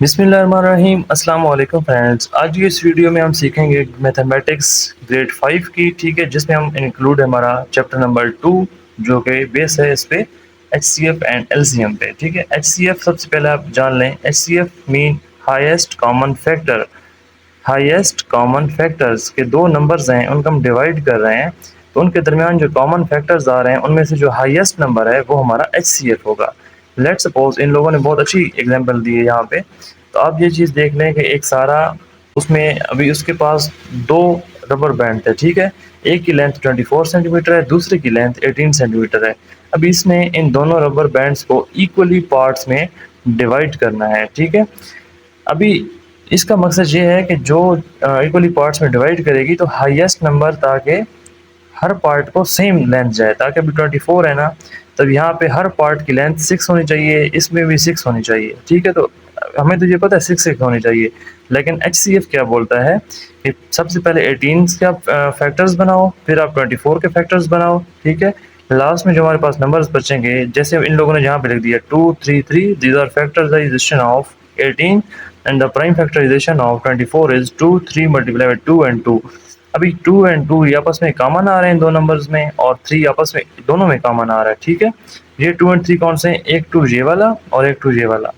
बिस्मिल्लाहिर्रहमानिर्रहीम अस्सलाम वालेकुम फ्रेंड्स। आज की इस वीडियो में हम सीखेंगे मैथमेटिक्स ग्रेड 5 की, ठीक है, जिसमें हम इंक्लूड है हमारा चैप्टर नंबर 2 जो कि बेस है इस पे एचसीएफ एंड एलसीएम पे, ठीक है। एचसीएफ सबसे पहले आप जान लें, HCF mean highest common factor. Highest common factors के दो नंबर्स हैं, उनको हम डिवाइड कर रहे हैं, तो उनके दरमियान जो कॉमन फैक्टर्स आ रहे हैं उनमें से जो हाईएस्ट नंबर है वो हमारा एचसीएफ होगा। लेट्स सपोज इन लोगों ने बहुत अच्छी एग्जांपल दी है यहाँ पे, तो आप ये चीज़ देख लें कि एक सारा उसमें अभी उसके पास दो रबर बैंड थे, ठीक है। एक की लेंथ 24 सेंटीमीटर है, दूसरे की लेंथ 18 सेंटीमीटर है। अभी इसने इन दोनों रबर बैंड्स को इक्वली पार्ट्स में डिवाइड करना है, ठीक है। अभी इसका मकसद ये है कि जो इक्वली पार्ट्स में डिवाइड करेगी तो हाईएस्ट नंबर, ताकि हर पार्ट को सेम लेंथ जाए, ताकि अभी 24 है ना, तब यहाँ पे हर पार्ट की लेंथ 6 होनी चाहिए, इसमें भी 6 होनी चाहिए, ठीक है। तो हमें तो ये पता है 6 होनी चाहिए, लेकिन एचसीएफ क्या बोलता है कि सबसे पहले 18 का फैक्टर्स बनाओ, फिर आप 24 के फैक्टर्स बनाओ, ठीक है। लास्ट में जो हमारे पास नंबर्स बचेंगे, जैसे इन लोगों ने यहाँ पे लिख दिया 2 3 3, these are factorization of 18 and the prime factorization of 24 is 2 3 multiply by 2 and 2। अभी 2 एंड 2 ये आपस में कॉमन आ रहे हैं दो नंबर्स में, और 3 आपस में दोनों में कॉमन आ रहा है, ठीक है। ये 2 एंड 3 कौन से हैं? एक 2 ये वाला और एक 2 ये वाला,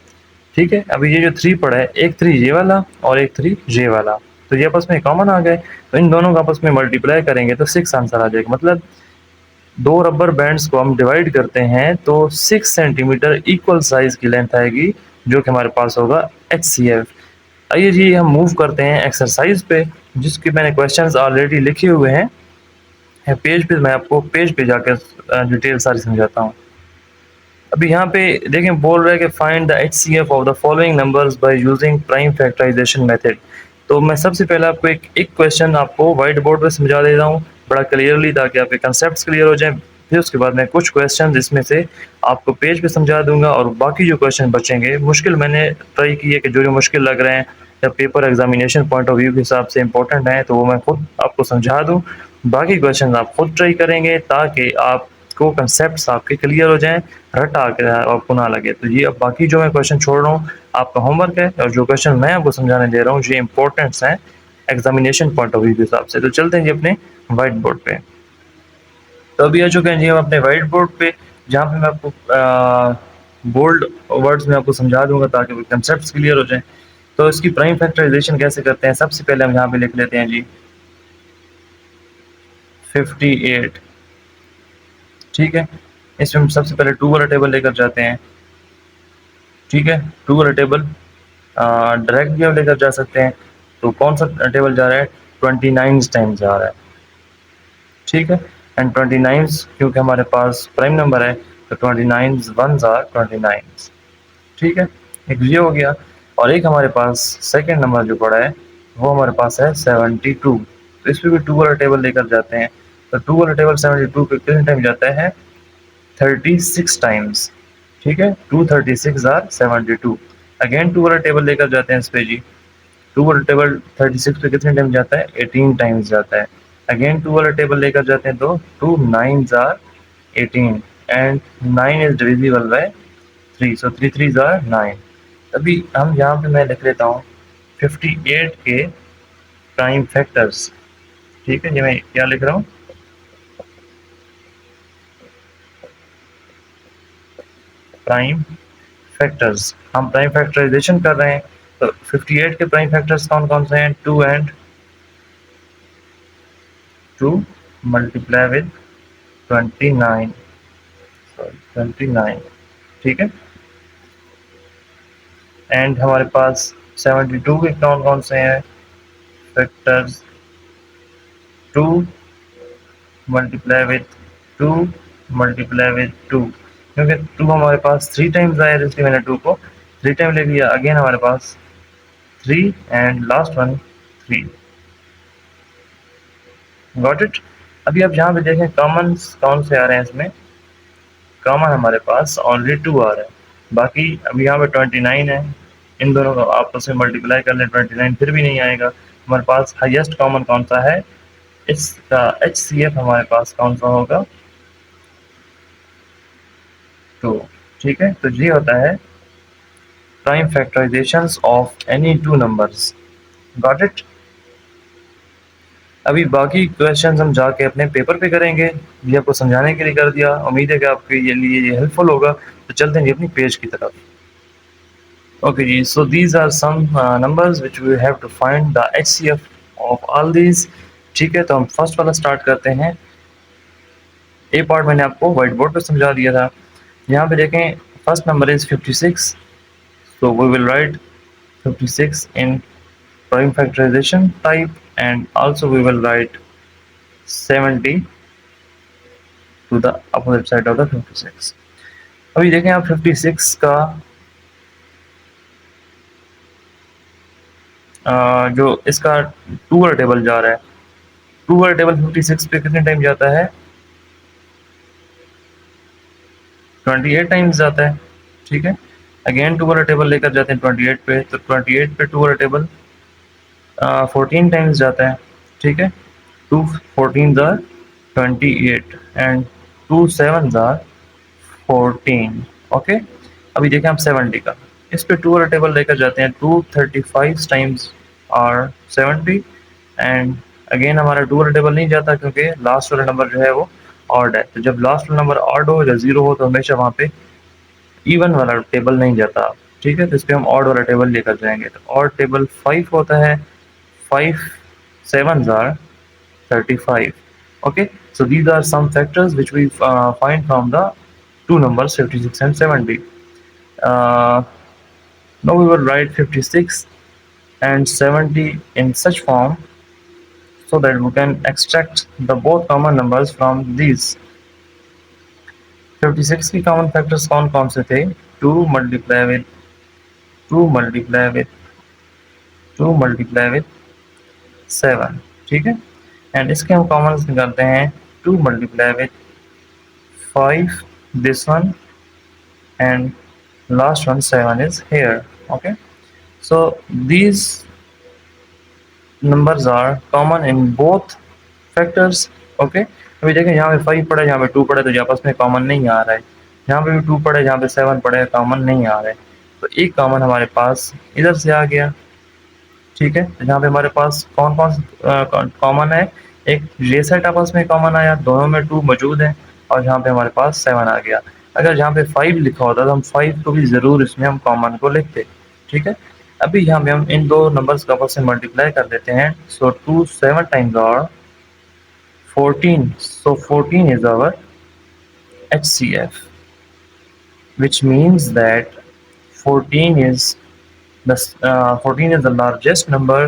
ठीक है। अभी ये जो 3 पड़ा है, एक 3 ये वाला और एक 3 ये वाला, तो ये आपस में कॉमन आ गए, तो इन दोनों का आपस में मल्टीप्लाई करेंगे तो 6 आंसर आ जाएगा। मतलब दो रबर बैंड्स को हम डिवाइड करते हैं तो 6 सेंटीमीटर इक्वल साइज की लेंथ आएगी, जो कि हमारे पास होगा एचसीएफ। आइए जी हम मूव करते हैं एक्सरसाइज पे, जिसके मैंने क्वेश्चंस ऑलरेडी लिखे हुए हैं पेज पे। मैं आपको पेज पे जाकर डिटेल सारी समझाता हूँ। अभी यहाँ पे देखें, बोल रहा है कि find the HCF of the following numbers by using prime factorization method. तो मैं सबसे पहले आपको एक क्वेश्चन आपको व्हाइट बोर्ड पे समझा देता हूँ बड़ा क्लियरली, ताकि आपके कंसेप्ट क्लियर हो जाए। फिर उसके बाद मैं कुछ क्वेश्चन इसमें से आपको पेज पे समझा दूंगा, और बाकी जो क्वेश्चन बचेंगे मुश्किल, मैंने ट्राई की है कि जो जो मुश्किल लग रहे हैं या paper examination point of view के हिसाब से इंपॉर्टेंट है, तो वो मैं खुद आपको समझा दूँ। बाकी क्वेश्चन आप खुद ट्राई करेंगे, ताकि आपको कंसेप्ट आपके क्लियर हो जाएँ, रटा के आपको ना लगे। तो ये अब बाकी जो मैं क्वेश्चन छोड़ रहा हूँ आपका होमवर्क है, और जो क्वेश्चन मैं आपको समझाने दे रहा हूँ ये इंपॉर्टेंट्स हैं एग्जामिनेशन पॉइंट ऑफ व्यू के हिसाब से। तो चलते हैं जी अपने व्हाइट बोर्ड पे। तो अभी आ चुके हैं जी हम अपने व्हाइट बोर्ड पे, जहाँ पे मैं आपको बोल्ड वर्ड्स में आपको समझा दूंगा ताकि कंसेप्ट क्लियर हो जाए। तो इसकी प्राइम फैक्टराइजेशन कैसे करते हैं, सबसे पहले हम यहाँ पे लिख लेते हैं जी 58, ठीक है। इसमें हम सबसे पहले 2 वाला टेबल लेकर जाते हैं, ठीक है। 2 वाला टेबल डायरेक्ट भी हम लेकर जा सकते हैं। तो कौन सा टेबल जा रहा है? 29 टाइम्स जा रहा है, ठीक है। एंड 29 क्योंकि हमारे पास प्राइम नंबर है, तो 29 वंस आर 29, ठीक है। एक ये हो गया, और एक हमारे पास सेकंड नंबर जो पड़ा है वो हमारे पास है 72। तो इस पर भी 2 वाला टेबल लेकर जाते हैं, तो 2 वाला टेबल 72 पे कितने टाइम जाता है? 36 टाइम्स, ठीक है। 2 36 आर 72। अगेन 2 वाला टेबल लेकर जाते हैं इस पे जी, 2 वाला टेबल 36 पे कितने टाइम जाता है? 18 टाइम्स जाता है। अगेन 2 वाला टेबल लेकर जाते हैं तो 2 9s are 18 and 9 is divisible by 3, so 3 3s are 9। अभी हम यहाँ पे मैं लिख लेता हूँ 58 के प्राइम फैक्टर्स, ठीक है। ये मैं क्या लिख रहा हूँ? Prime factors. हम प्राइम फैक्टराइजेशन कर रहे हैं, तो 58 के प्राइम फैक्टर्स कौन कौन से हैं? 2 एंड 2 मल्टीप्लाई विद 29, सॉरी 29, ठीक है। एंड हमारे पास 72 के कौन कौन से हैं factors? 2 multiply with 2 multiply with 2, क्योंकि 2 हमारे पास 3 टाइम्स आया, इसलिए मैंने 2 को 3 टाइम ले लिया। अगेन हमारे पास 3 and last one 3। Got it? अभी आप यहाँ पे देखें कॉमन कौन से आ रहे हैं इसमें? कॉमन हमारे पास ओनली 2 आ रहा है, बाकी अभी यहाँ पे 29 है, इन दोनों को आपस में मल्टीप्लाई कर लें 29 फिर भी नहीं आएगा। हमारे पास हाईएस्ट कॉमन कौन सा है? इसका एचसीएफ हमारे पास कौन सा होगा? 2, ठीक है। तो ये होता है prime factorizations of any two numbers. Got it? अभी बाकी क्वेश्चंस हम जाके अपने पेपर पे करेंगे। ये आपको समझाने के लिए कर दिया, उम्मीद है कि आपके लिए ये हेल्पफुल होगा। तो चलते हैं जी अपनी पेज की तरफ। ओके जी, so these are some numbers which we have to find the HCF of all these. ठीक है, तो हम फर्स्ट वाला स्टार्ट करते हैं। ए पार्ट मैंने आपको व्हाइट बोर्ड पे समझा दिया था। यहाँ पे देखें, first number is 56, so we will write 56 in prime factorization type, and also we will write 70 to the opposite side of the 56। अभी देखें आप 56 का जो इसका टू वाला टेबल जा रहा है, टू वाला टेबल 56 पे कितने टाइम जाता है? 28 टाइम्स जाता है। ठीक है, अगेन टू वाला टेबल लेकर जाते हैं 28 पे, तो 28 पे टू वाला टेबल 14 टाइम्स जाता है। ठीक है, 2 14 आर 28 एंड 2 7 आर 14। ओके, अभी देखें आप 70 का, इस पे टू वाला टेबल लेकर जाते हैं, 235 टाइम्स आर 70 एंड अगेन हमारा टू वाला टेबल नहीं जाता क्योंकि लास्ट वाला नंबर जो है वो ऑड है। तो जब लास्ट वाला नंबर ऑड हो या जीरो हो तो हमेशा वहाँ पे इवन वाला टेबल नहीं जाता। ठीक है, तो इस पर हम ऑड वाला टेबल लेकर जाएंगे। तो ऑड टेबल 5 होता है, 5 7s are 35। Okay, so these are some factors which we find from the two numbers 56 and 70। uh, Now we will write 56 and 70 in such form so that we can extract the both common numbers from these। 56 की common factors कौन कौन से थे? 2 multiply with 2 multiply with 2 multiply with 7। ठीक है, and इसके हम common निकालते हैं, 2 multiply with 5 this one and last one 7 is here। Okay, so these numbers are common in both factors। Okay, अभी देखें यहाँ पे 5 पड़ा है, यहाँ पे 2 पड़ा है, तो आपस में कॉमन नहीं आ रहा है। यहाँ पे भी 2 पड़ा है, यहाँ पे 7 पड़ा है, कॉमन नहीं आ रहा है। तो एक कॉमन हमारे पास इधर से आ गया। ठीक है, तो यहाँ पे हमारे पास कौन कौन कॉमन है? एक ये सेट आपस में कॉमन आया, दोनों में 2 मौजूद है, और यहाँ पे हमारे पास 7 आ गया। अगर यहाँ पे 5 लिखा होता तो हम 5 को भी ज़रूर इसमें हम कॉमन को लिखते। ठीक है, अभी यहाँ पे हम इन दो नंबर्स को आपस में मल्टीप्लाई कर देते हैं। सो 2 7 टाइम्स और 14, so 14 is our HCF, which means that 14 is 14 is the largest number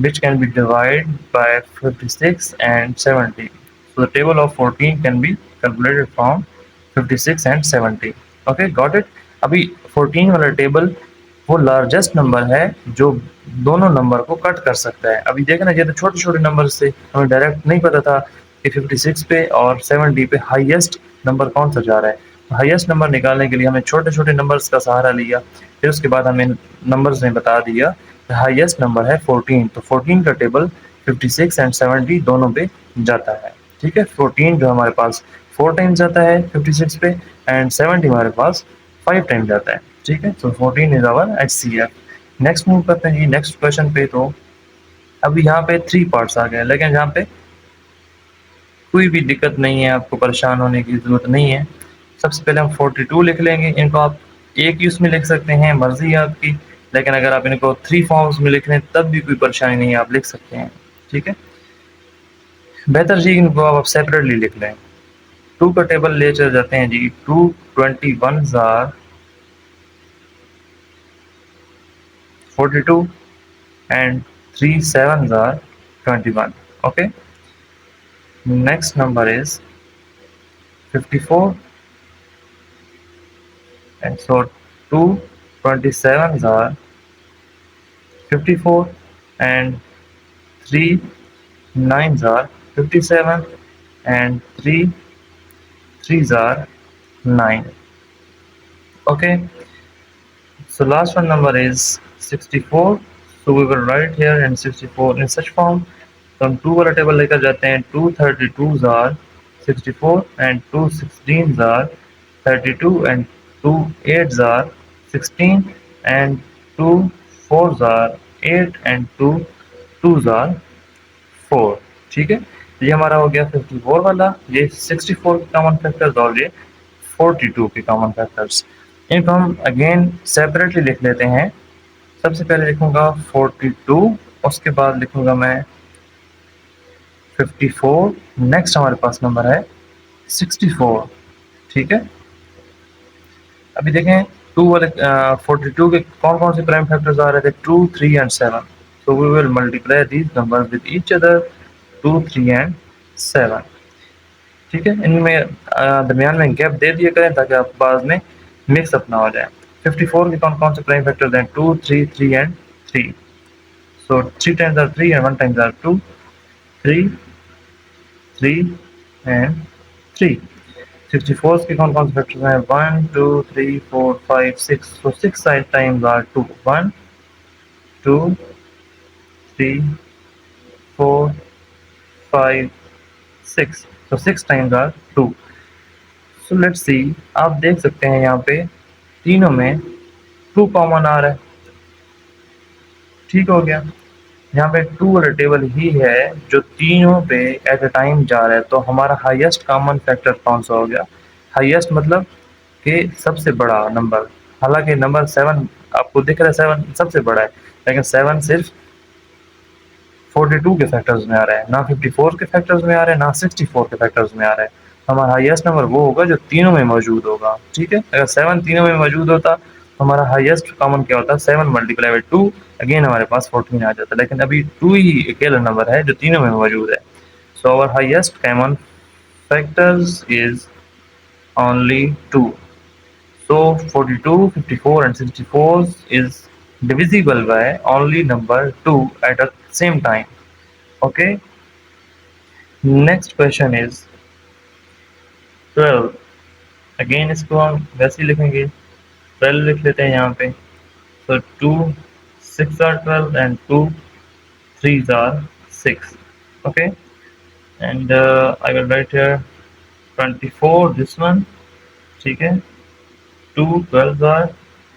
which can be divided by 56 and 70। So the table of 14 can be calculated from 56 and 70। Okay, got it? अभी 14 वाला table वो largest number है जो दोनों number को cut कर सकता है। अभी देखना, ये तो छोटे छोटे नंबर से हमें डायरेक्ट नहीं पता था कि 56 पे और 70 पे हाईएस्ट नंबर कौन सा जा रहा है। हाईएस्ट नंबर निकालने के लिए हमें छोटे छोटे नंबर्स का सहारा लिया, फिर उसके बाद हमें नंबर्स ने बता दिया हाईएस्ट नंबर है 14। तो 14 का टेबल 56 एंड 70 दोनों पे जाता है। ठीक है, 14 जो हमारे पास 4 टाइम्स जाता है 56 पे, एंड 70 हमारे पास 5 टाइम्स जाता है। ठीक है, तो 14 is our HCF। Next move करते हैं जी नेक्स्ट क्वेश्चन पे। तो अभी यहाँ पे 3 पार्ट्स आ गए, लेकिन यहाँ पे कोई भी दिक्कत नहीं है, आपको परेशान होने की ज़रूरत नहीं है। सबसे पहले हम 42 लिख लेंगे। इनको आप एक ही उसमें लिख सकते हैं, मर्जी है आपकी, लेकिन अगर आप इनको 3 फॉर्म्स में लिख लें तब भी कोई परेशानी नहीं है, आप लिख सकते हैं। ठीक है, बेहतर जी इनको आप सेपरेटली लिख लें। 2 का टेबल ले चल जाते हैं जी। 2 21 are 42 and 3 7s are 21। Okay, next number is 54, and so 2 27s are 54 and 3 9s are 57 and 3 3s are 9। Okay, so last one number is 64, so we will write here in 64 in such form। तो हम 2 वाला table लेकर जाते हैं। 2 32s are 64 and 2 16s are 32 and 2 8s are 16 and 2 4s are 8 and 2 2s are 4। ठीक है, ये हमारा हो गया 54 वाला, ये 64 के कॉमन फैक्टर्स और ये 42 के कॉमन फैक्टर्स। इनको हम अगेन सेपरेटली लिख लेते हैं। सबसे पहले लिखूंगा 42, उसके बाद लिखूंगा मैं 54, नेक्स्ट हमारे पास नंबर है 64। ठीक है, अभी देखें 2 वाले 42 के कौन कौन से प्राइम फैक्टर्स आ रहे थे, 2 3 and 7। So we will multiply these numbers with each other, 2 3 and 7। ठीक है, इनमें दरमियान में गैप दे दिया करें ताकि आप बाद में मिक्स अप ना हो जाए। 54 के कौन कौन से प्राइम फैक्टर्स हैं, 2 3 3 and 3। So 3 times are 3 and 1 times are 2, 3 3 and 3। 64 के कौन कौन से फैक्टर्स हैं, 1 2 3 4 5 6। So 6 times are 2, 1 2 3 4 5 6। So 6 times are 2। So let's see, आप देख सकते हैं यहाँ पे तीनों में 2 कॉमन आ रहा है। ठीक हो गया, यहाँ पे 2 वाला टेबल ही है जो तीनों पे एट अ टाइम जा रहा है। तो हमारा हाईएस्ट कॉमन फैक्टर कौन सा हो गया, हाईएस्ट मतलब कि सबसे बड़ा नंबर। हालांकि नंबर 7 आपको दिख रहा है, 7 सबसे बड़ा है, लेकिन 7 सिर्फ 42 के फैक्टर्स में आ रहा है, ना 54 के फैक्टर्स में आ रहा है, ना 64 के फैक्टर्स में आ रहा है। हमारा हाईएस्ट नंबर वो होगा जो तीनों में मौजूद होगा। ठीक है, अगर 7 तीनों में मौजूद होता तो हमारा हाईएस्ट कॉमन क्या होता, 7 मल्टीप्लाई बाई 2, अगेन हमारे पास 14 आ जाता। लेकिन अभी 2 ही अकेला नंबर है जो तीनों में मौजूद है। So our highest common factors is only 2। So 42, 54 and 64 is divisible by only number 2 at the same time। Okay, next question is 12। Again इसको हम वैसे ही लिखेंगे, 12 लिख लेते हैं यहाँ पे। So 2 6 are 12 and 2 3s are 6। Okay, and I will write here 24 this one। ठीक है, 2 12 are,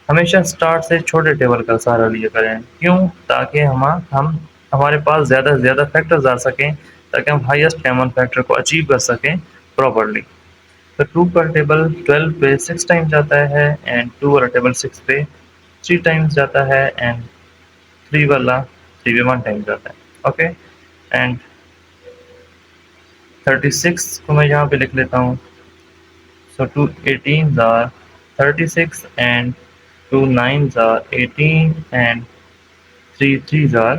हमेशा स्टार्ट से छोटे टेबल का सहारा लिया करें। क्यों, ताकि हम हमारे पास ज़्यादा से ज़्यादा फैक्टर्स आ सकें, ताकि हम हाईएस्ट कॉमन फैक्टर को अचीव कर सकें प्रॉपर्ली। तो 2 का टेबल 12 पे 6 टाइम्स जाता है, एंड 2 वाला टेबल 6 पे 3 टाइम्स जाता है, एंड 3 वाला 3 पे 1 टाइम्स जाता है। ओके, एंड 36 को मैं यहाँ पे लिख लेता हूँ। सो 2 18s are 36 and 2 9s are 18 and 3 3s are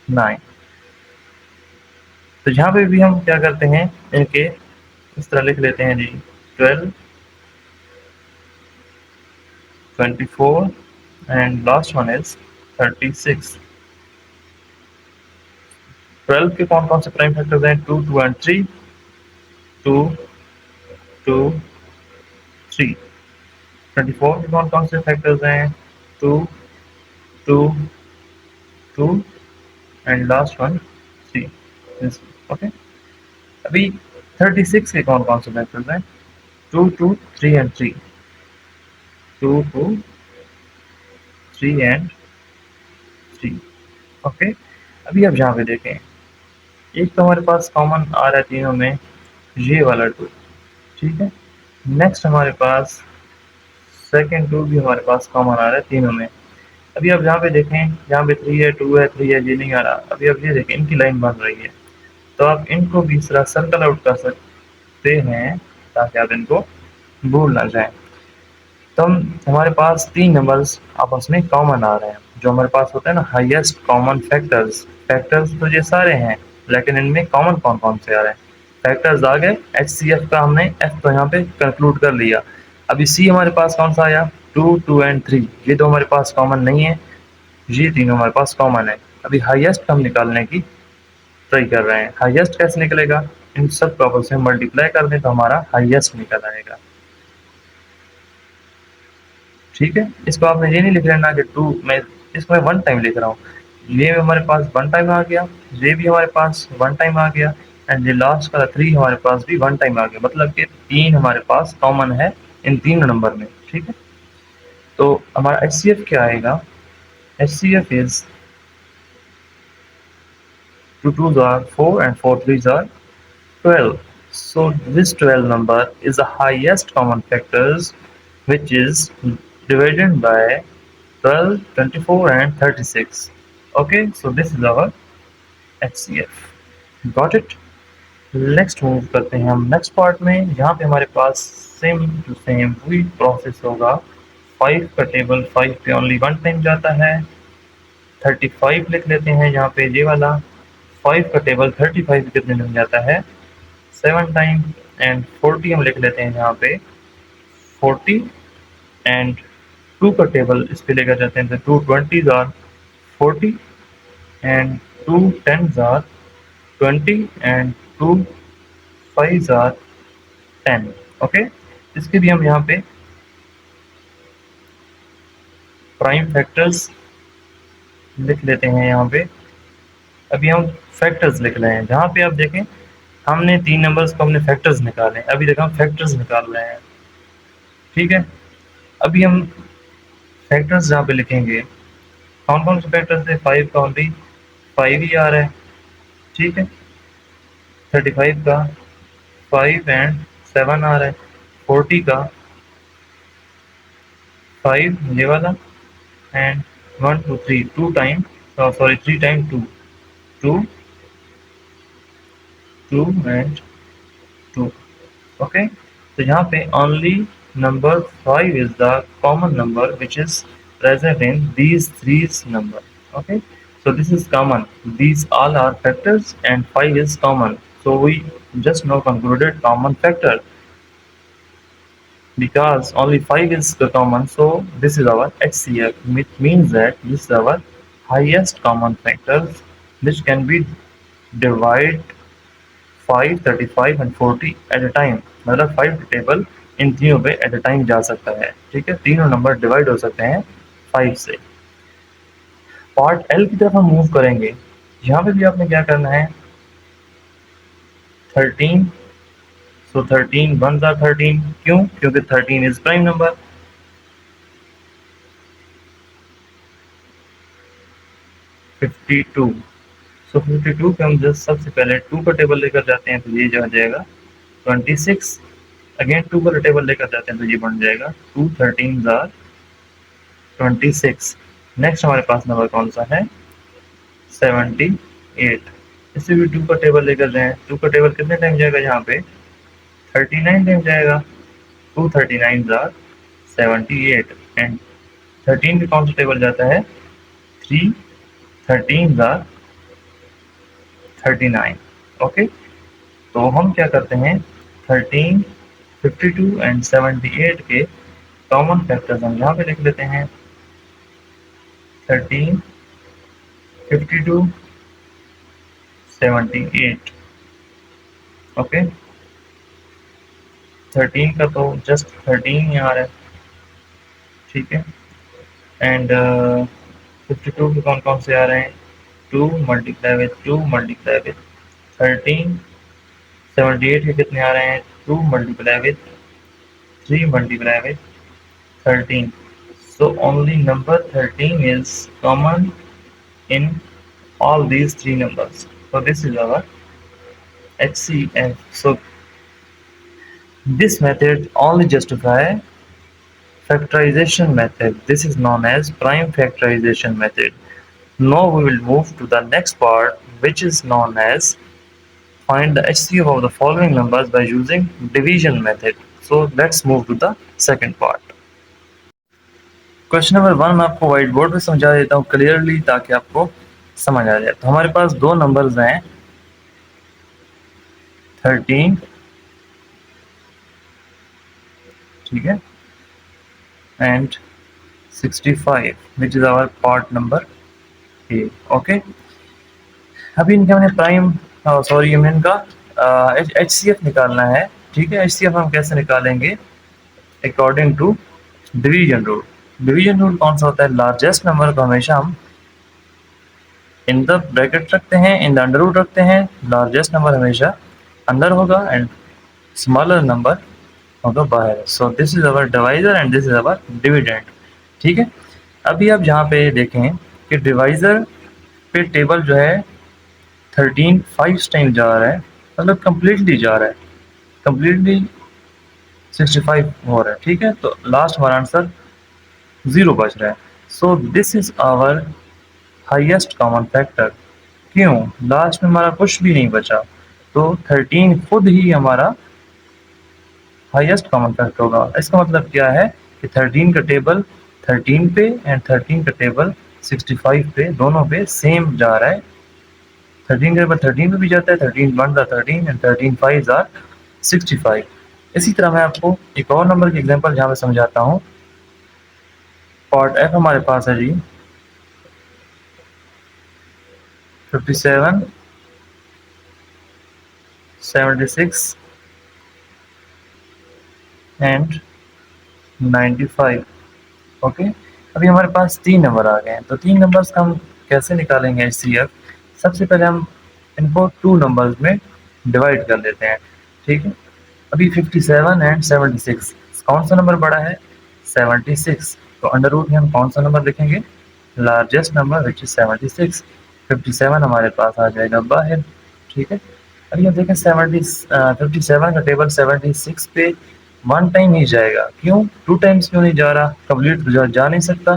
9। तो यहाँ पे भी हम क्या करते हैं, इनके इस तरह लिख लेते हैं जी, 12 24 and last one is 36। 12 के कौन कौन से प्राइम फैक्टर्स हैं, 2 2 and 3, 2 2 3। 24 के कौन कौन से फैक्टर्स हैं, 2 2 2 and last one 3। ओके, अभी 36 के कौन कौन से फैक्टर्स हैं, 2 2 3 and 3, 2 2 3 and 3। ओके, अभी आप यहाँ पे देखें, एक तो हमारे पास कॉमन आ रहा है तीनों में ये वाला 2। ठीक है, नेक्स्ट हमारे पास सेकेंड 2 भी हमारे पास कॉमन आ रहा है तीनों में। अभी आप यहाँ पे देखें, यहाँ पे 3 है, 2 है, 3 है, ये नहीं आ रहा। अभी आप ये देखें, इनकी लाइन बन रही है, तो आप इनको भी इस तरह सर्कल आउट कर सकते हैं ताकि आप इनको भूल ना जाए। तो हमारे पास 3 नंबर्स आपस में कॉमन आ रहे हैं, जो हमारे पास होता है ना हाईएस्ट कॉमन फैक्टर्स। फैक्टर्स तो ये सारे हैं, लेकिन इनमें कॉमन कौन कौन से आ रहे हैं, फैक्टर्स आ गए। HCF का हमने F तो यहाँ पे कंक्लूड कर लिया। अभी C हमारे पास कौन सा आया, 2 2 एंड 3, ये तो हमारे पास कॉमन नहीं है, ये तीनों हमारे पास कॉमन है। अभी हाईएस्ट हम निकालने की ट्राई कर रहे हैं। हाईएस्ट कैसे निकलेगा, इन सब को आपस में मल्टीप्लाई कर दें तो हमारा हाईएस्ट निकल आएगा। ठीक है, इसको आपने ये नहीं लिख लेना कि 2, मैं इसको मैं 1 टाइम लिख रहा हूँ, ये हमारे पास 1 टाइम आ गया, ये भी हमारे पास 1 टाइम आ गया, एंड ये लास्ट का 3 हमारे पास भी 1 टाइम आ गया। मतलब कि 3 हमारे पास कॉमन है इन तीनों नंबर में। ठीक है, तो हमारा HCF क्या आएगा, HCF is 2 2s are 4 and 4 3s are 12. So this 12 number is the highest common factors which is divided by 12, 24 and 36. Okay, so this is our HCF. Got it? Next move करते हैं हम next part में। यहाँ पे हमारे पास same to same वही process होगा। 5 का टेबल 5 पे ओनली 1 टाइम जाता है। 35 लिख लेते हैं यहाँ पे ये वाला। 5 का टेबल 35 कितने टाइम जाता है? 7 टाइम। एंड 40 हम लिख लेते हैं यहाँ पे 40। एंड 2 का टेबल इस पे लेकर जाते हैं तो 2 20s are 40 and 2 10s are 20 and 2 5s are 10। Okay, इसके भी हम यहाँ पे प्राइम फैक्टर्स लिख लेते हैं। यहाँ पे अभी हम फैक्टर्स लिख रहे हैं। जहाँ पे आप देखें हमने 3 नंबर्स को हमने फैक्टर्स निकाले, अभी देखो हम फैक्टर्स निकाल रहे हैं। ठीक है, अभी हम फैक्टर्स जहाँ पे लिखेंगे कौन कौन से फैक्टर्स है? 5 का ओनली 5 ही आ रहा है। ठीक है, 35 का 5 एंड 7 आ रहा है। 40 का 5 ये वाला and 1 2 3 2 time sorry 3 time 2 2 2 and 2। Okay, तो यहाँ पे only number 5 is the common number which is present in these three number. Okay, so this is common, these all are factors and 5 is common, so we just now concluded common factor because only 5 is the common, so this is our HCF. It means that this is our highest common factors which can be divided 5, 35 and 40 at a time. मतलब 5 table इन तीनों पे at a time जा सकता है। ठीक है, तीनों number divide हो सकते हैं 5 से। पार्ट एल की तरफ हम मूव करेंगे। यहाँ पे भी आपने क्या करना है? 13, सो 13 1 आर 13। क्यों? क्योंकि 13 इज प्राइम नंबर। 52, सो 52 पे हम जस्ट सबसे पहले 2 का टेबल लेकर जाते हैं तो ये जो हो जाएगा 26। अगेन 2 का टेबल लेकर जाते हैं तो ये बन जाएगा 2 13 आर 26। नेक्स्ट हमारे पास नंबर कौन सा है? 78। इसे भी 2 का टेबल लेकर जाएं। 2 का टेबल कितने टाइम जाएगा? यहाँ पे 39 टाइम जाएगा। 2 39 आर 78 एंड 13 पे कौन सा टेबल जाता है? 3 13 आर 39। ओके, तो हम क्या करते हैं 13 52 एंड 78 के कॉमन फैक्टर्स हम यहाँ पे लिख लेते हैं। 13 52 78। ओके, 13 का तो जस्ट 13 ही आ रहा है। ठीक है, एंड 52 के कौन कौन से आ रहे हैं? 2 मल्टीप्लाई विथ 2 मल्टीप्लाई विथ 13। 78 के कितने आ रहे हैं? 2 multiply with 3 multiply with 13। So only number 13 is common in all these three numbers. So this is our HCF. So this method only justify factorization method. This is known as prime factorization method. Now we will move to the next part, which is known as find the HCF of the following numbers by using division method. So let's move to the second part. Question number 1 मैं आपको white board पे समझा देता हूँ clearly ताकि आपको समझ आ जाए। तो हमारे पास दो नंबर्स हैं 13, ठीक है, and 65 which is our part number A. Okay, अभी इनके हमने प्राइम सॉरी हमें इनका HCF निकालना है। ठीक है, HCF हम कैसे निकालेंगे? According to division rule. Division rule कौन सा होता है? लार्जेस्ट नंबर को हमेशा हम इन द ब्रैकेट रखते हैं, इन द अंडर रूट रखते हैं। लार्जेस्ट नंबर हमेशा अंदर होगा एंड स्मॉलर नंबर होगा बाहर। सो this is our divisor and this is our dividend. ठीक है, अभी आप जहाँ पे देखें कि डिवाइज़र पे टेबल जो है 13 5 टाइम जा रहा है, मतलब कम्प्लीटली जा रहा है, कम्प्लीटली 65 हो रहा है, ठीक है। तो लास्ट हमारा आंसर 0 बच रहा है। So this is our highest common factor. क्यों? लास्ट में हमारा कुछ भी नहीं बचा, तो 13 खुद ही हमारा हाईएस्ट कॉमन फैक्टर होगा। इसका मतलब क्या है कि 13 का टेबल 13 पे एंड 13 का टेबल 65 पे, दोनों पे सेम जा रहा है। 13 के टेबल 13 पे भी जाता है, 13 1 ज़ा 13 एंड 13 5 ज़ा 65। इसी तरह मैं आपको एक और नंबर की एग्जांपल जहाँ मैं समझाता हूँ। पार्ट एफ हमारे पास है जी 57 76 एंड 95। ओके, अभी हमारे पास 3 नंबर आ गए हैं, तो 3 नंबर्स का हम कैसे निकालेंगे एचसीएफ? सबसे पहले हम इनको 2 नंबर्स में डिवाइड कर लेते हैं, ठीक है। अभी 57 एंड 76 कौन सा नंबर बड़ा है? 76। तो अंडर रूट में हम कौन सा नंबर लिखेंगे? Largest number which is 76। 57 हमारे पास आ जाएगा बाहर, ठीक है। अभी हम देखें 57 का टेबल 76 पे 1 टाइम ही जाएगा। क्यों? 2 टाइम्स क्यों नहीं जा रहा? कंप्लीट जा नहीं सकता।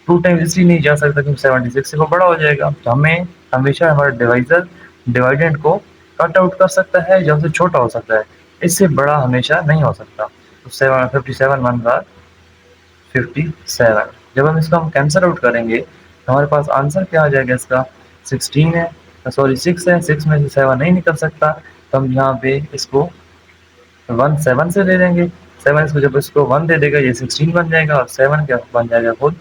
2 टाइम्स इसलिए नहीं जा सकता क्योंकि 76 से वो बड़ा हो जाएगा। तो हमें हमेशा हमारा डिवाइजर डिवाइडेंड को कट आउट कर सकता है या उससे छोटा हो सकता है, इससे बड़ा हमेशा नहीं हो सकता। तो 57 1 बार 57। जब हम इसको हम कैंसल आउट करेंगे तो हमारे पास आंसर क्या आ जाएगा इसका? 16 है, सॉरी 6 है। 6 में से 7 नहीं निकल सकता, तो हम यहाँ पे इसको 1 7 से दे देंगे। 7 इसको जब इसको 1 दे देगा ये 16 बन जाएगा, और 7 क्या बन जाएगा? खुद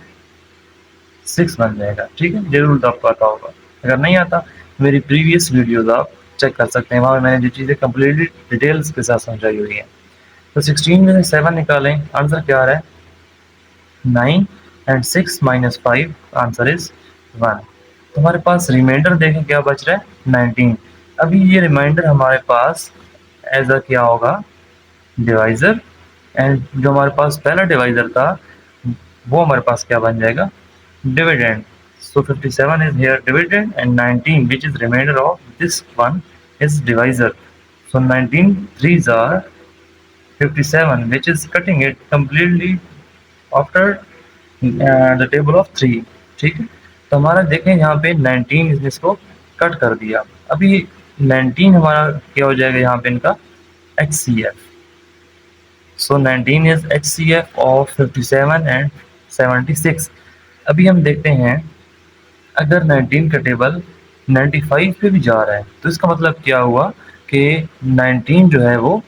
6 बन जाएगा, ठीक है। ये रूल तो आपको आता होगा। अगर नहीं आता, मेरी प्रीवियस वीडियोज़ आप चेक कर सकते हैं, वहाँ मैंने जो चीज़ें कम्प्लीटली डिटेल्स के साथ समझाई हुई हैं। तो 16 में से 7 निकालें, आंसर क्या आ रहा है? 9 एंड 6 माइनस 5, आंसर इज 1। तो हमारे पास रिमाइंडर देखें क्या बच रहा है? 19। अभी ये रिमाइंडर हमारे पास एज अ क्या होगा? डिवाइज़र। एंड जो हमारे पास पहला डिवाइज़र था वो हमारे पास क्या बन जाएगा? Dividend. So 57 is here dividend and 19 which is remainder of this one is divisor. So 19 threes are 57 which is cutting it completely after the table of 3, ठीक है। तो हमारा देखें यहाँ पे 19 इसने इसको कट कर दिया। अभी 19 हमारा क्या हो जाएगा यहाँ पे इनका? HCF। So 19 is HCF of 57 and 76। अभी हम देखते हैं अगर 19 का टेबल 95 पे भी जा रहा है तो इसका मतलब क्या हुआ कि 19 जो है वो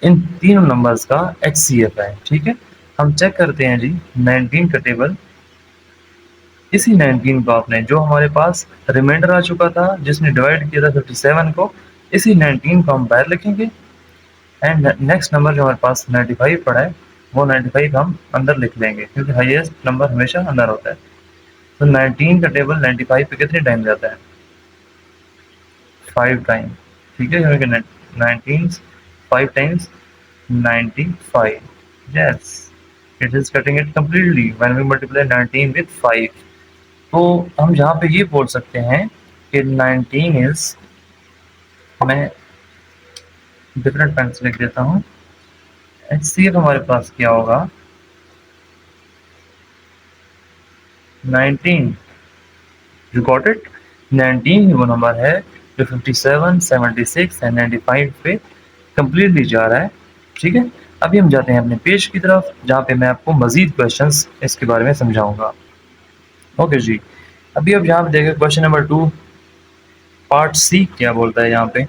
इन तीनों नंबर्स का HCF है, ठीक है। हम चेक करते हैं जी 19 का टेबल। इसी 19 को आपने जो हमारे पास रिमाइंडर आ चुका था जिसने डिवाइड किया था 57 को, इसी 19 को हम बाहर लिखेंगे एंड नेक्स्ट नंबर जो हमारे पास 95 पड़ा है वो 95 हम अंदर लिख लेंगे क्योंकि हाईएस्ट नंबर हमेशा अंदर होता है। तो 19 का टेबल 95 पे कितने टाइम जाता है? 5 टाइम, ठीक है। क्योंकि 19 5 times 95, yes it is cutting it completely when we multiply 19 with 5। तो हम यहाँ पे ये बोल सकते हैं कि 19 इज, मैं डिफरेंट पेन से लिख देता हूँ, HCF हमारे पास क्या होगा? 19, यू गॉट इट। 19 ही वो नंबर है जो 57 76 एंड 95 पे कम्प्लीटली जा रहा है, ठीक है। अभी हम जाते हैं अपने पेज की तरफ जहाँ पे मैं आपको मजीद क्वेश्चंस इसके बारे में समझाऊंगा। ओके जी, अभी अब यहाँ पे देखें क्वेश्चन नंबर 2 पार्ट सी क्या बोलता है यहाँ पे।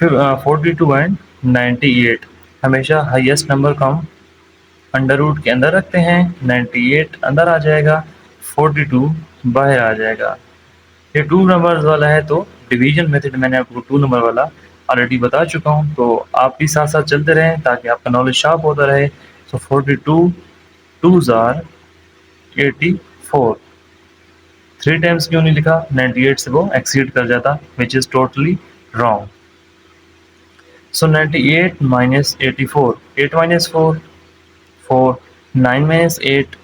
42 एंड 98, हमेशा हाईएस्ट नंबर को हम अंडर रूट के अंदर रखते हैं। 98 अंदर आ जाएगा, 42 बाहर आ जाएगा। ये 2 नंबर्स वाला है तो डिवीजन मेथड मैंने आपको 2 नंबर वाला ऑलरेडी बता चुका हूँ, तो आप भी साथ साथ चलते रहें ताकि आपका नॉलेज शार्प होता रहे। सो 42 2s आर 84। 3 टाइम्स क्यों नहीं लिखा? 98 से वो एक्सीड कर जाता, which is totally wrong. So 98 minus 84, 8 minus 4 4, 9 minus 8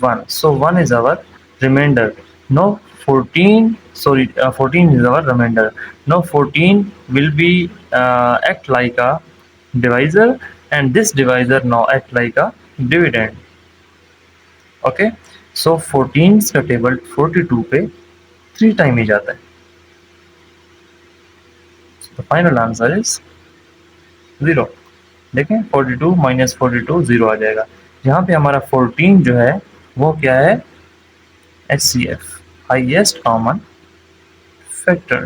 1, so 1 is our remainder. Now 14, sorry, 14 is our remainder. Now 14 will be act like a divisor, and this divisor now act like a dividend. Okay, so 14 का table 42 पे 3 time ही जाता है। तो final answer is 0। देखें 42 minus 42 0 आ जाएगा। यहाँ पे हमारा 14 जो है वो क्या है, HCF, highest common factor.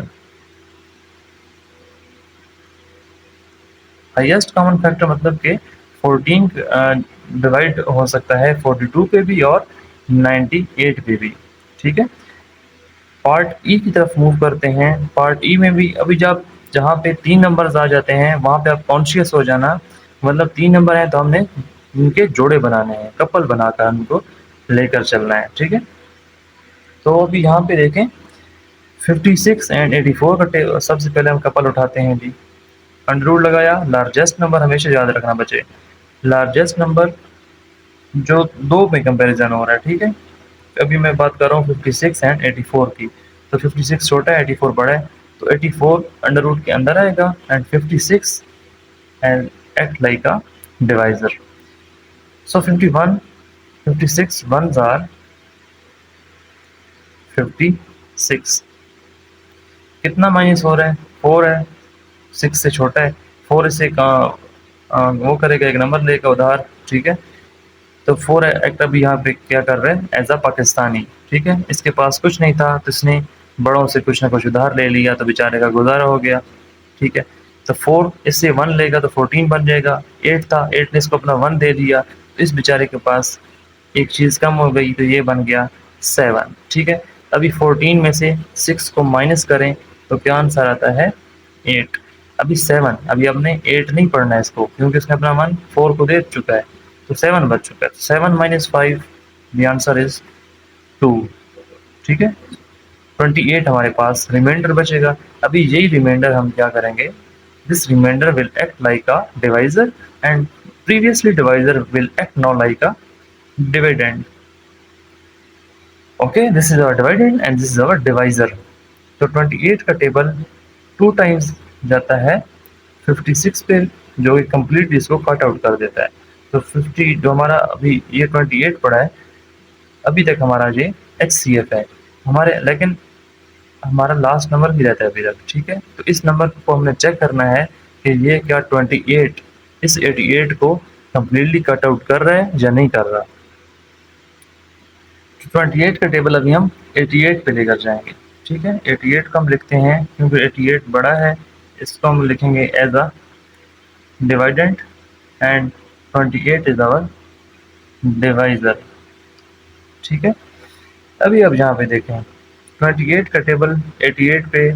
Highest common factor मतलब कि 14 डिवाइड हो सकता है 42 पे भी और 98 पे भी। ठीक है, पार्ट ई की तरफ मूव करते हैं। पार्ट ई में भी अभी जब जहाँ पे 3 नंबर्स आ जाते हैं वहाँ पे आप कॉन्शियस हो जाना, मतलब 3 नंबर हैं तो हमने उनके जोड़े बनाने हैं, कपल बनाकर उनको लेकर चलना है। ठीक है, तो अभी यहाँ पे देखें 56 एंड 84 का सबसे पहले हम कपल उठाते हैं जी। अंडर रूट लगाया, लार्जेस्ट नंबर हमेशा याद रखना बचे, लार्जेस्ट नंबर जो 2 में कंपैरिजन हो रहा है। ठीक है, अभी मैं बात कर रहा हूँ 56 एंड 84 की, तो 56 छोटा है, 84 बड़ा है, तो 84 अंडर रूट के अंदर आएगा and 56 and act like a divisor. So 51, 56 ones are 56। कितना माइनस हो रहा है, 4 है, 6 से छोटा है, 4 इसे वो करेगा, एक नंबर लेगा उधार। ठीक है, तो 4 एक्ट अभी यहाँ पे क्या कर रहे हैं, एज अ पाकिस्तानी। ठीक है, इसके पास कुछ नहीं था तो इसने बड़ों से कुछ ना कुछ उधार ले लिया, तो बेचारे का गुजारा हो गया। ठीक है, तो 4 इससे 1 लेगा तो 14 बन जाएगा। 8 था, 8 ने इसको अपना 1 दे दिया, तो इस बेचारे के पास एक चीज़ कम हो गई, तो ये बन गया 7। ठीक है, अभी 14 में से 6 को माइनस करें तो क्या आंसर आता है, 8। अभी 7, अभी हमने 8 नहीं पढ़ना है इसको, क्योंकि उसने अपना 1 4 को दे चुका है, तो 7 बच चुका है। 7 माइनस 5, द आंसर इज 2। ठीक है, 28 हमारे पास रिमाइंडर बचेगा। अभी यही रिमाइंडर हम क्या करेंगे, this reminder will act like a divisor and previously divisor will act now like a dividend. Okay, this is our dividend and this is our divisor. तो 28 का टेबल 2 टाइम्स जाता है 56 पे, जो कि कंप्लीटली इसको कट आउट कर देता है। तो 50 जो हमारा अभी ये 28 पड़ा है, अभी तक हमारा ये HCF है हमारे, लेकिन हमारा लास्ट नंबर भी रहता है अभी तक। ठीक है, तो इस नंबर को हमने चेक करना है कि ये क्या 28 इस 88 को कम्प्लीटली कट आउट कर रहा है या नहीं कर रहा। तो 28 का टेबल अभी हम 88 पे लेकर जाएंगे। ठीक है, 88 को हम लिखते हैं क्योंकि 88 बड़ा है, इसको हम लिखेंगे as a dividend and 28 is our divisor. ठीक है, अभी अब यहाँ पे देखें 28 का टेबल 88 पे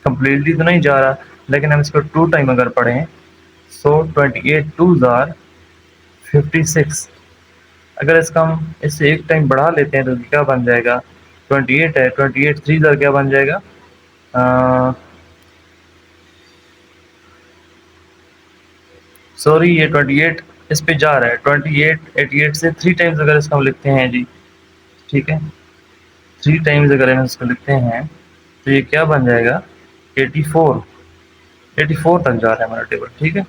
कम्प्लीटली तो नहीं जा रहा, लेकिन हम इसको 2 टाइम अगर पढ़ें, सो 28 2s आर 56। अगर इसका हम इससे एक टाइम बढ़ा लेते हैं तो क्या बन जाएगा, 28 है, 28 3s आर क्या बन जाएगा, सॉरी ये 28 इस पे जा रहा है, 28 88 से 3 टाइम्स अगर इसको हम लिखते हैं जी। ठीक है, 3 टाइम्स अगर हम इसको लिखते हैं तो ये क्या बन जाएगा, 84 84 तक जा रहा है हमारा टेबल। ठीक है,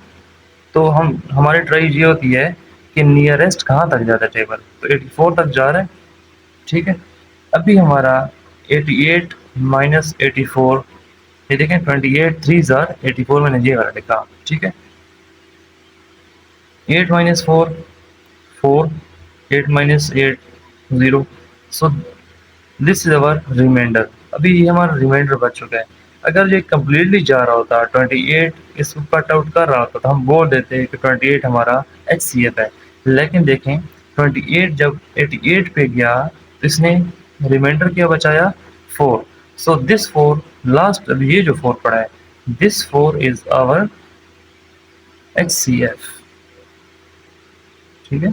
तो हम हमारी ट्राई ये होती है कि नियरेस्ट कहाँ तक जाता है टेबल, तो 84 तक जा रहा है। ठीक है, अभी हमारा 88 माइनस 84, ये देखें 28 3s आर 84, मैंने ये वाला लिखा। ठीक है, 8 minus 4 4, 8 minus 8 0, so this is our reminder. अभी ये हमारा रिमाइंडर बच चुका है। अगर ये कम्प्लीटली जा रहा होता 28 इसको कट आउट कर रहा होता तो हम बोल देते कि 28 हमारा HCF है, लेकिन देखें 28 जब 88 पे गया तो इसने रिमाइंडर क्या बचाया, 4। सो दिस 4 लास्ट, अभी ये जो 4 पड़ा है, दिस 4 इज आवर HCF। ठीक है,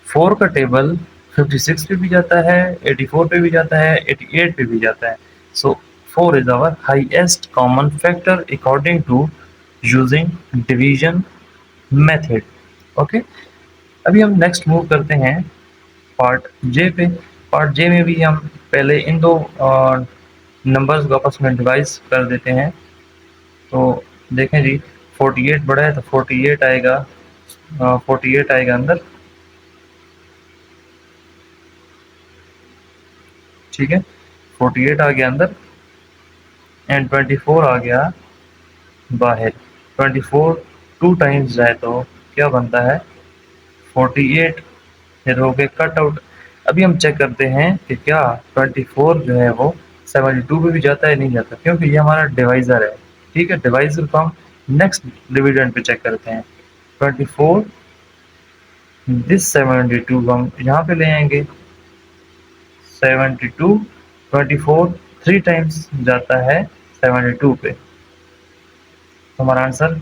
4 का टेबल 56 पे भी जाता है, 84 पे भी जाता है, 88 पे भी जाता है। So 4 is our highest common factor according to using division method. Okay, अभी हम नेक्स्ट मूव करते हैं पार्ट जे पे। पार्ट जे में भी हम पहले इन दो नंबर्स को आपस में डिवाइस कर देते हैं। तो देखें जी, 48 बड़ा है तो 48 आएगा, 48 आएगा अंदर, ठीक है, 48 आ गया अंदर एंड 24 आ गया बाहर। 24 टू टाइम्स जाए तो क्या बनता है, 48, फिर हो गए कट आउट। अभी हम चेक करते हैं कि क्या 24 जो है वो 72 पे भी जाता है नहीं जाता, क्योंकि ये हमारा डिवाइज़र है, ठीक है। डिवाइज़र को हम नेक्स्ट डिविडेंड पे चेक करते हैं। 24 दिस 72 हम यहाँ पे ले आएंगे, 72 24 थ्री टाइम्स जाता है 72 पे, तो हमारा आंसर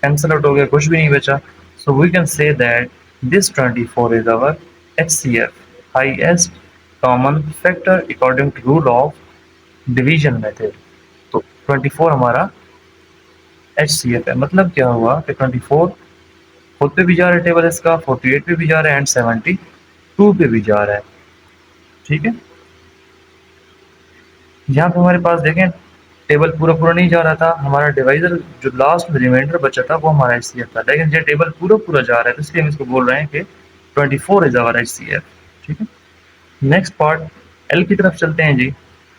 कैंसल आउट हो गया, कुछ भी नहीं बचा। So we can say that this 24 is our HCF, highest common factor according to rule of division method. तो 24 हमारा HCF है। मतलब क्या हुआ कि 24 खुद पे भी जा रहा है टेबल इसका, 48 पे भी जा रहा है एंड 72 पे भी जा रहा है, ठीक है। यहाँ पे हमारे पास देखें टेबल पूरा पूरा नहीं जा रहा था, हमारा डिवाइजर जो लास्ट में रिमाइंडर बचा था वो हमारा HCF था, लेकिन ये टेबल पूरा पूरा जा रहा है तो इसलिए हम इसको बोल रहे हैं कि 24 इज आवर HCF, ठीक है। नेक्स्ट पार्ट एल की तरफ चलते हैं जी।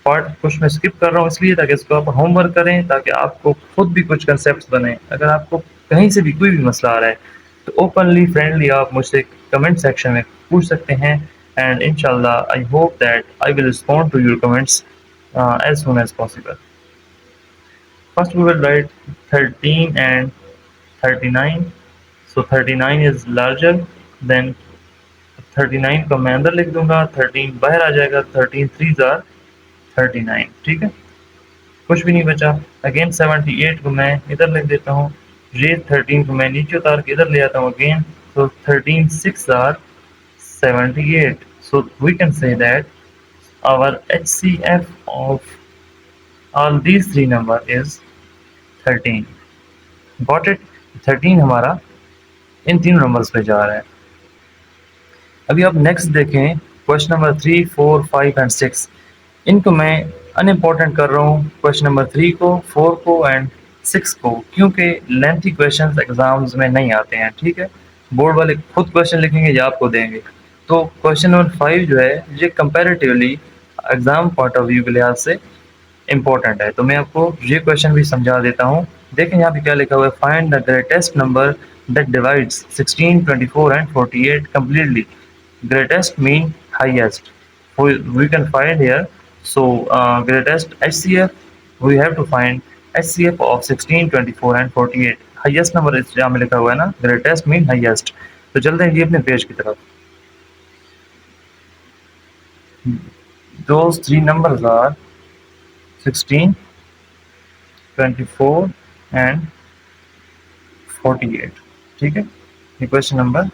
पार्ट कुछ मैं स्किप कर रहा हूँ इसलिए ताकि इसको आप होमवर्क करें, ताकि आपको खुद भी कुछ कंसेप्ट बने। अगर आपको कहीं से भी कोई भी मसला आ रहा है तो ओपनली फ्रेंडली आप मुझसे कमेंट सेक्शन में पूछ सकते हैं, एंड इंशाल्लाह I hope that I will respond to your comments as soon as possible. First we will write 13 and 39. So 39 is larger than 39 को मैं अंदर लिख दूंगा, 13 बाहर आ जाएगा, 13 3s are 39, ठीक है, कुछ भी नहीं बचा। अगेन 78 को मैं इधर लिख देता हूँ, ये 13 को मैं नीचे उतार के इधर ले आता हूँ again, so 13 6 are 78. So we can say that our HCF of all these three number is 13. Got it. 13 हमारा इन तीनों नंबर्स पे जा रहा है। अभी आप नेक्स्ट देखें, क्वेश्चन नंबर 3 4 5 एंड 6, इनको मैं अनइम्पॉर्टेंट कर रहा हूँ, क्वेश्चन नंबर 3 को 4 को एंड 6 को, क्योंकि लेंथी क्वेश्चंस एग्जाम्स में नहीं आते हैं, ठीक है। बोर्ड वाले खुद क्वेश्चन लिखेंगे या आपको देंगे। तो क्वेश्चन नंबर 5 जो है ये comparatively exam point of view के लिहाज से इम्पोर्टेंट है, तो मैं आपको ये क्वेश्चन भी समझा देता हूँ। देखें यहाँ पे क्या लिखा हुआ है, find the greatest number that divides 16 24 and 48 completely. Greatest mean highest, we can find here. So greatest HCF, we have to find HCF of 16 24 and 48. Highest number इस जहाँ में लिखा हुआ है ना, ग्रेटेस्ट मीन हाईएस्ट। तो चलते हैं जी अपने पेज की तरफ। Those three numbers are 16 24 and 48, ठीक है। ये क्वेश्चन नंबर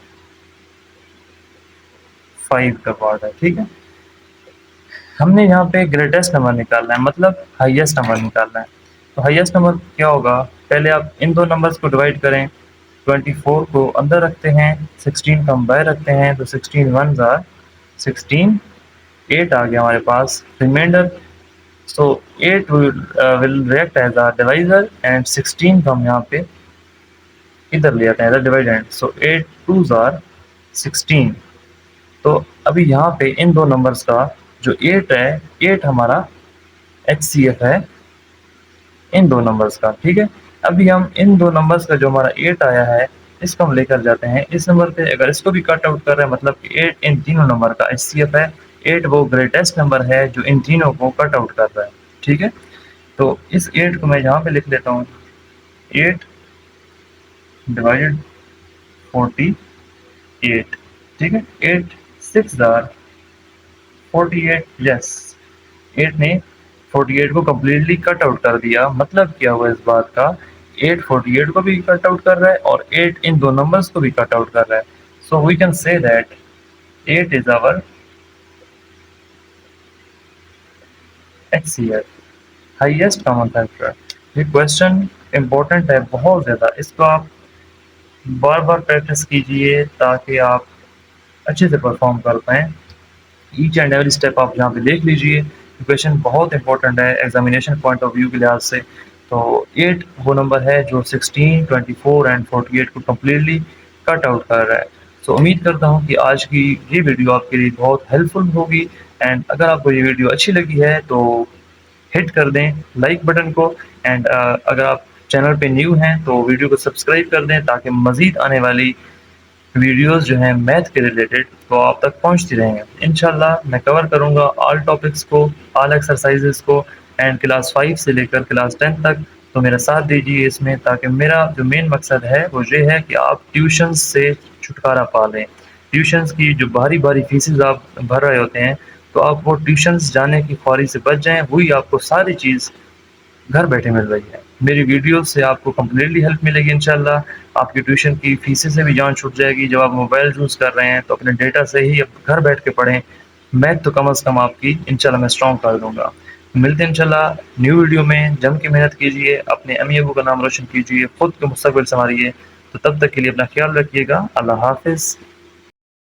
5 का पार्ट है, ठीक है। हमने यहाँ पे ग्रेटेस्ट नंबर निकालना है, मतलब हाईएस्ट नंबर निकालना है। तो हाईएस्ट नंबर क्या होगा, पहले आप इन दो नंबर्स को डिवाइड करें, 24 को अंदर रखते हैं, 16 को हम बाहर रखते हैं, तो 16 1s are 16, 8 आ गया हमारे पास reminder. So 8 will react as a divisor and 16 को हम यहाँ पे इधर ले आते हैं, इधर डिवाइडेंड। So 8 2s are 16। तो अभी यहाँ पे इन दो नंबर्स का जो 8 है, 8 हमारा HCF है इन दो नंबर्स का, ठीक है। अभी हम इन दो नंबर्स का जो हमारा 8 आया है इसको हम लेकर जाते हैं इस नंबर पे, अगर इसको भी कट आउट कर रहे हैं मतलब कि 8 इन तीनों नंबर का HCF है, 8 वो ग्रेटेस्ट नंबर है जो इन तीनों को कट आउट कर रहा है, ठीक है। तो इस 8 को मैं यहाँ पे लिख लेता हूँ, 8 डिवाइडेड 48, ठीक है। 8 6 आर 48, यस 8 ने 48 को कम्प्लीटली कट आउट कर दिया। मतलब क्या हुआ इस बात का, 8 48 को भी कट आउट कर रहा है और 8 इन दो नंबर्स को भी कट आउट कर रहा है। So we can say that 8 is our HCF, highest common factor. ये क्वेश्चन इम्पोर्टेंट है बहुत ज़्यादा, इसको आप बार बार प्रैक्टिस कीजिए ताकि आप अच्छे से परफॉर्म कर पाएँ। ईच एंड एवरी स्टेप आप यहाँ पे देख लीजिए। क्वेश्चन बहुत इंपॉर्टेंट है एग्जामिनेशन पॉइंट ऑफ व्यू के लिहाज से। तो 8 वो नंबर है जो 16, 24 एंड 48 को कम्प्लीटली कट आउट कर रहा है। सो उम्मीद करता हूँ कि आज की ये वीडियो आपके लिए बहुत हेल्पफुल होगी। एंड अगर आपको ये वीडियो अच्छी लगी है तो हिट कर दें लाइक बटन को। एंड अगर आप चैनल पे न्यू हैं तो वीडियो को सब्सक्राइब कर दें ताकि मज़ीद आने वाली वीडियोस जो हैं मैथ के रिलेटेड वो आप तक पहुंचती रहेंगे। इंशाल्लाह मैं कवर करूंगा ऑल टॉपिक्स को, ऑल एक्सरसाइजेस को एंड क्लास 5 से लेकर क्लास 10 तक। तो मेरा साथ दीजिए इसमें ताकि मेरा जो मेन मकसद है वो ये है कि आप ट्यूशन्स से छुटकारा पा लें। ट्यूशन्स की जो भारी फीसेस आप भर रहे होते हैं तो आप वो ट्यूशन्स जाने की ख्वारी से बच जाएँ, वही आपको सारी चीज़ घर बैठे मिल रही है। मेरी वीडियो से आपको कंप्लीटली हेल्प मिलेगी इंशाल्लाह। आपकी ट्यूशन की फ़ीसें से भी जान छूट जाएगी। जब आप मोबाइल यूज़ कर रहे हैं तो अपने डेटा से ही आप घर बैठ के पढ़ें। मैथ तो कम से कम आपकी इंशाल्लाह मैं स्ट्रॉन्ग कर दूँगा। मिलते हैं इंशाल्लाह न्यू वीडियो में। जम के मेहनत कीजिए, अपने अम्मी-अब्बू का नाम रोशन कीजिए, खुद का मुस्तकबिल सँवारिए। तो तब तक के लिए अपना ख़्याल रखिएगा। अल्लाह हाफ़िज़।